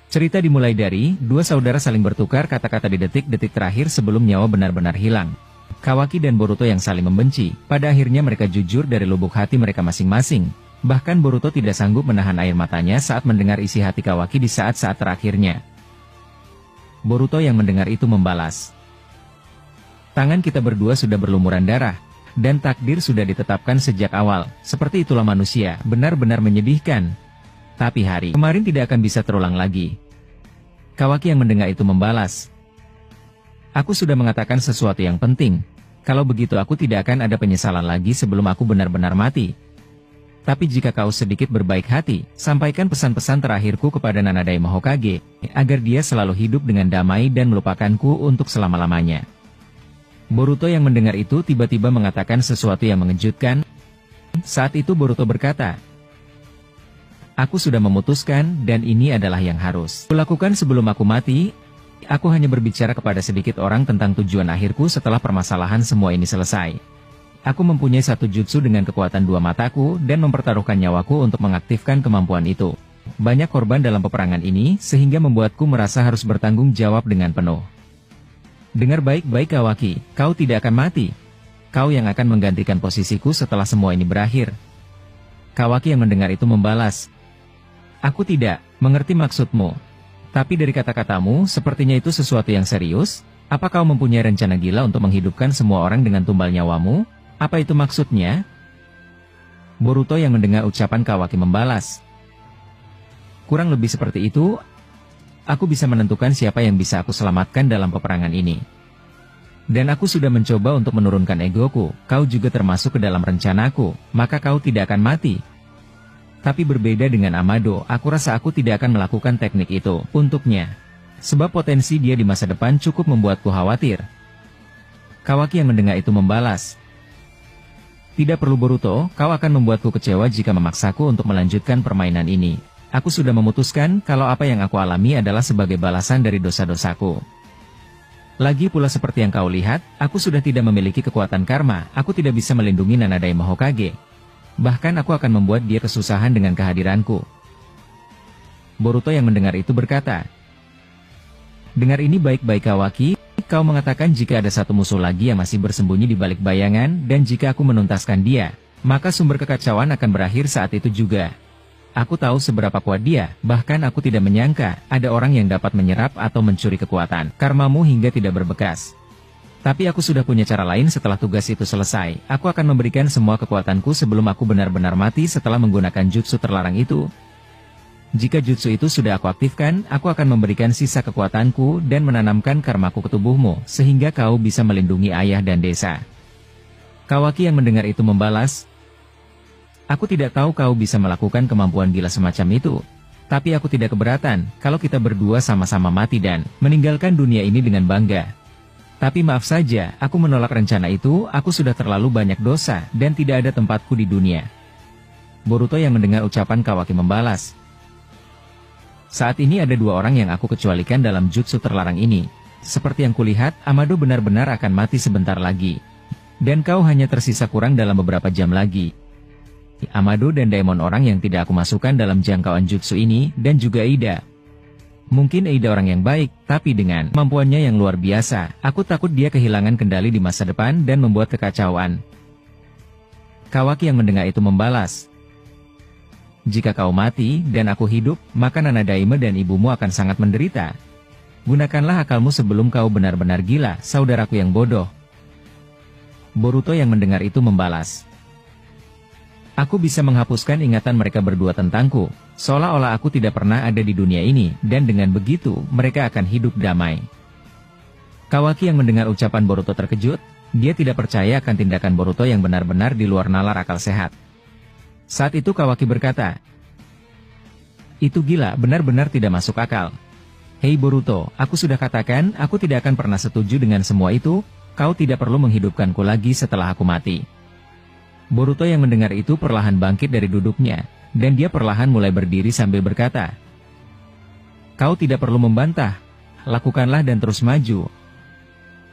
Cerita dimulai dari, dua saudara saling bertukar kata-kata di detik-detik terakhir sebelum nyawa benar-benar hilang. Kawaki dan Boruto yang saling membenci, pada akhirnya mereka jujur dari lubuk hati mereka masing-masing. Bahkan Boruto tidak sanggup menahan air matanya saat mendengar isi hati Kawaki di saat-saat terakhirnya. Boruto yang mendengar itu membalas. Tangan kita berdua sudah berlumuran darah, dan takdir sudah ditetapkan sejak awal, seperti itulah manusia, benar-benar menyedihkan. Tapi hari kemarin tidak akan bisa terulang lagi. Kawaki yang mendengar itu membalas. Aku sudah mengatakan sesuatu yang penting. Kalau begitu aku tidak akan ada penyesalan lagi sebelum aku benar-benar mati. Tapi jika kau sedikit berbaik hati, sampaikan pesan-pesan terakhirku kepada Nanadaima Hokage, agar dia selalu hidup dengan damai dan melupakanku untuk selama-lamanya. Boruto yang mendengar itu tiba-tiba mengatakan sesuatu yang mengejutkan. Saat itu Boruto berkata, aku sudah memutuskan dan ini adalah yang harus kulakukan sebelum aku mati. Aku hanya berbicara kepada sedikit orang tentang tujuan akhirku setelah permasalahan semua ini selesai. Aku mempunyai satu jutsu dengan kekuatan dua mataku dan mempertaruhkan nyawaku untuk mengaktifkan kemampuan itu. Banyak korban dalam peperangan ini sehingga membuatku merasa harus bertanggung jawab dengan penuh. Dengar baik-baik Kawaki, kau tidak akan mati. Kau yang akan menggantikan posisiku setelah semua ini berakhir. Kawaki yang mendengar itu membalas. Aku tidak mengerti maksudmu. Tapi dari kata-katamu, sepertinya itu sesuatu yang serius. Apa kau mempunyai rencana gila untuk menghidupkan semua orang dengan tumbal nyawamu? Apa itu maksudnya? Boruto yang mendengar ucapan Kawaki membalas. Kurang lebih seperti itu. Aku bisa menentukan siapa yang bisa aku selamatkan dalam peperangan ini. Dan aku sudah mencoba untuk menurunkan egoku. Kau juga termasuk ke dalam rencanaku, maka kau tidak akan mati. Tapi berbeda dengan Amado, aku rasa aku tidak akan melakukan teknik itu untuknya. Sebab potensi dia di masa depan cukup membuatku khawatir. Kawaki yang mendengar itu membalas. Tidak perlu Boruto, kau akan membuatku kecewa jika memaksaku untuk melanjutkan permainan ini. Aku sudah memutuskan kalau apa yang aku alami adalah sebagai balasan dari dosa-dosaku. Lagi pula seperti yang kau lihat, aku sudah tidak memiliki kekuatan karma, aku tidak bisa melindungi Nanadaima Hokage. Bahkan aku akan membuat dia kesusahan dengan kehadiranku. Boruto yang mendengar itu berkata, dengar ini baik-baik Kawaki, kau mengatakan jika ada satu musuh lagi yang masih bersembunyi di balik bayangan, dan jika aku menuntaskan dia, maka sumber kekacauan akan berakhir saat itu juga. Aku tahu seberapa kuat dia, bahkan aku tidak menyangka, ada orang yang dapat menyerap atau mencuri kekuatan karmamu hingga tidak berbekas. Tapi aku sudah punya cara lain setelah tugas itu selesai. Aku akan memberikan semua kekuatanku sebelum aku benar-benar mati setelah menggunakan jutsu terlarang itu. Jika jutsu itu sudah aku aktifkan, aku akan memberikan sisa kekuatanku dan menanamkan karmaku ke tubuhmu, sehingga kau bisa melindungi ayah dan desa. Kawaki yang mendengar itu membalas, aku tidak tahu kau bisa melakukan kemampuan gila semacam itu. Tapi aku tidak keberatan, kalau kita berdua sama-sama mati dan meninggalkan dunia ini dengan bangga. Tapi maaf saja, aku menolak rencana itu, aku sudah terlalu banyak dosa, dan tidak ada tempatku di dunia. Boruto yang mendengar ucapan Kawaki membalas. Saat ini ada dua orang yang aku kecualikan dalam jutsu terlarang ini. Seperti yang kulihat, Amado benar-benar akan mati sebentar lagi. Dan kau hanya tersisa kurang dalam beberapa jam lagi. Amado dan Daemon orang yang tidak aku masukkan dalam jangkauan jutsu ini, dan juga Ida. Mungkin Ida orang yang baik, tapi dengan kemampuannya yang luar biasa, aku takut dia kehilangan kendali di masa depan dan membuat kekacauan. Kawaki yang mendengar itu membalas. Jika kau mati, dan aku hidup, maka Nanadaima dan ibumu akan sangat menderita. Gunakanlah akalmu sebelum kau benar-benar gila, saudaraku yang bodoh. Boruto yang mendengar itu membalas. Aku bisa menghapuskan ingatan mereka berdua tentangku, seolah-olah aku tidak pernah ada di dunia ini, dan dengan begitu, mereka akan hidup damai. Kawaki yang mendengar ucapan Boruto terkejut, dia tidak percaya akan tindakan Boruto yang benar-benar di luar nalar akal sehat. Saat itu Kawaki berkata, itu gila, benar-benar tidak masuk akal. Hei Boruto, aku sudah katakan, aku tidak akan pernah setuju dengan semua itu, kau tidak perlu menghidupkanku lagi setelah aku mati. Boruto yang mendengar itu perlahan bangkit dari duduknya, dan dia perlahan mulai berdiri sambil berkata, kau tidak perlu membantah, lakukanlah dan terus maju.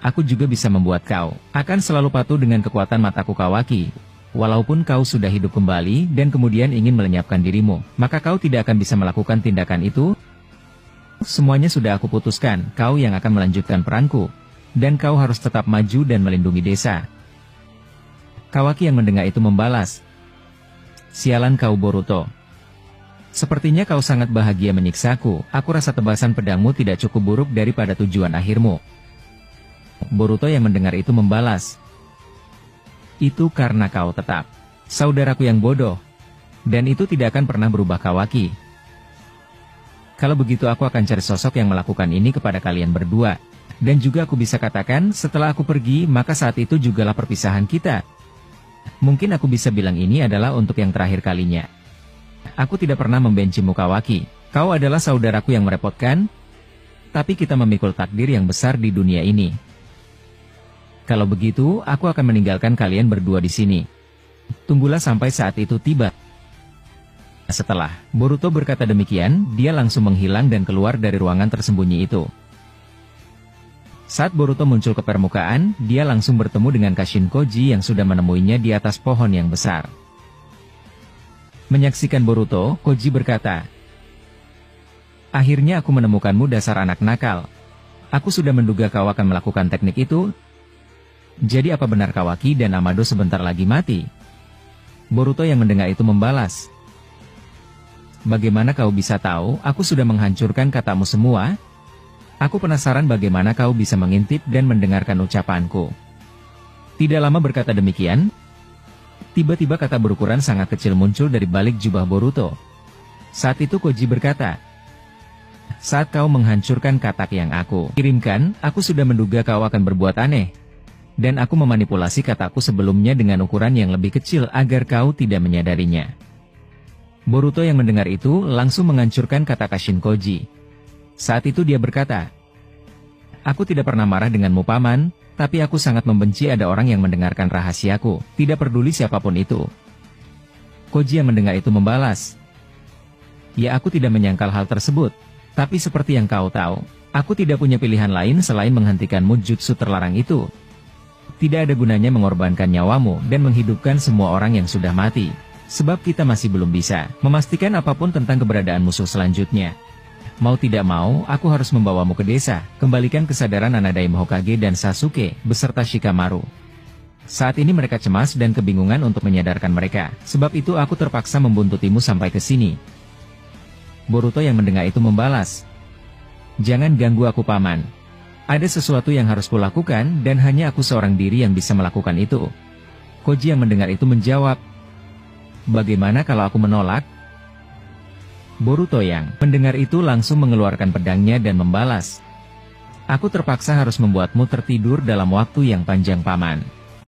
Aku juga bisa membuat kau akan selalu patuh dengan kekuatan mataku Kawaki. Walaupun kau sudah hidup kembali dan kemudian ingin melenyapkan dirimu, maka kau tidak akan bisa melakukan tindakan itu. Semuanya sudah aku putuskan, kau yang akan melanjutkan peranku. Dan kau harus tetap maju dan melindungi desa. Kawaki yang mendengar itu membalas. Sialan kau Boruto. Sepertinya kau sangat bahagia menyiksaku, aku rasa tebasan pedangmu tidak cukup buruk daripada tujuan akhirmu. Boruto yang mendengar itu membalas. Itu karena kau tetap saudaraku yang bodoh. Dan itu tidak akan pernah berubah Kawaki. Kalau begitu aku akan cari sosok yang melakukan ini kepada kalian berdua. Dan juga aku bisa katakan, setelah aku pergi, maka saat itu jugalah perpisahan kita. Mungkin aku bisa bilang ini adalah untuk yang terakhir kalinya. Aku tidak pernah membencimu Kawaki. Kau adalah saudaraku yang merepotkan. Tapi kita memikul takdir yang besar di dunia ini. Kalau begitu, aku akan meninggalkan kalian berdua di sini. Tunggulah sampai saat itu tiba. Setelah Boruto berkata demikian, dia langsung menghilang dan keluar dari ruangan tersembunyi itu. Saat Boruto muncul ke permukaan, dia langsung bertemu dengan Kashin Koji yang sudah menemuinya di atas pohon yang besar. Menyaksikan Boruto, Koji berkata, "Akhirnya aku menemukanmu dasar anak nakal. Aku sudah menduga kau akan melakukan teknik itu. Jadi apa benar Kawaki dan Amado sebentar lagi mati?" Boruto yang mendengar itu membalas, "Bagaimana kau bisa tahu aku sudah menghancurkan katamu semua? Aku penasaran bagaimana kau bisa mengintip dan mendengarkan ucapanku." Tidak lama berkata demikian, tiba-tiba kata berukuran sangat kecil muncul dari balik jubah Boruto. Saat itu Koji berkata, "Saat kau menghancurkan katak yang aku kirimkan, aku sudah menduga kau akan berbuat aneh. Dan aku memanipulasi kataku sebelumnya dengan ukuran yang lebih kecil agar kau tidak menyadarinya." Boruto yang mendengar itu langsung menghancurkan kata Kashin Koji. Saat itu dia berkata, "Aku tidak pernah marah denganmu paman, tapi aku sangat membenci ada orang yang mendengarkan rahasiaku, tidak peduli siapapun itu." Koji yang mendengar itu membalas, "Ya aku tidak menyangkal hal tersebut, tapi seperti yang kau tahu, aku tidak punya pilihan lain selain menghentikanmu jutsu terlarang itu. Tidak ada gunanya mengorbankan nyawamu dan menghidupkan semua orang yang sudah mati, sebab kita masih belum bisa memastikan apapun tentang keberadaan musuh selanjutnya. Mau tidak mau, aku harus membawamu ke desa, kembalikan kesadaran Anadaima Hokage dan Sasuke, beserta Shikamaru." Saat ini mereka cemas dan kebingungan untuk menyadarkan mereka, sebab itu aku terpaksa membuntutimu sampai ke sini. Boruto yang mendengar itu membalas, "Jangan ganggu aku paman. Ada sesuatu yang harus kulakukan dan hanya aku seorang diri yang bisa melakukan itu." Koji yang mendengar itu menjawab, "Bagaimana kalau aku menolak?" Boruto yang mendengar itu langsung mengeluarkan pedangnya dan membalas, "Aku terpaksa harus membuatmu tertidur dalam waktu yang panjang paman."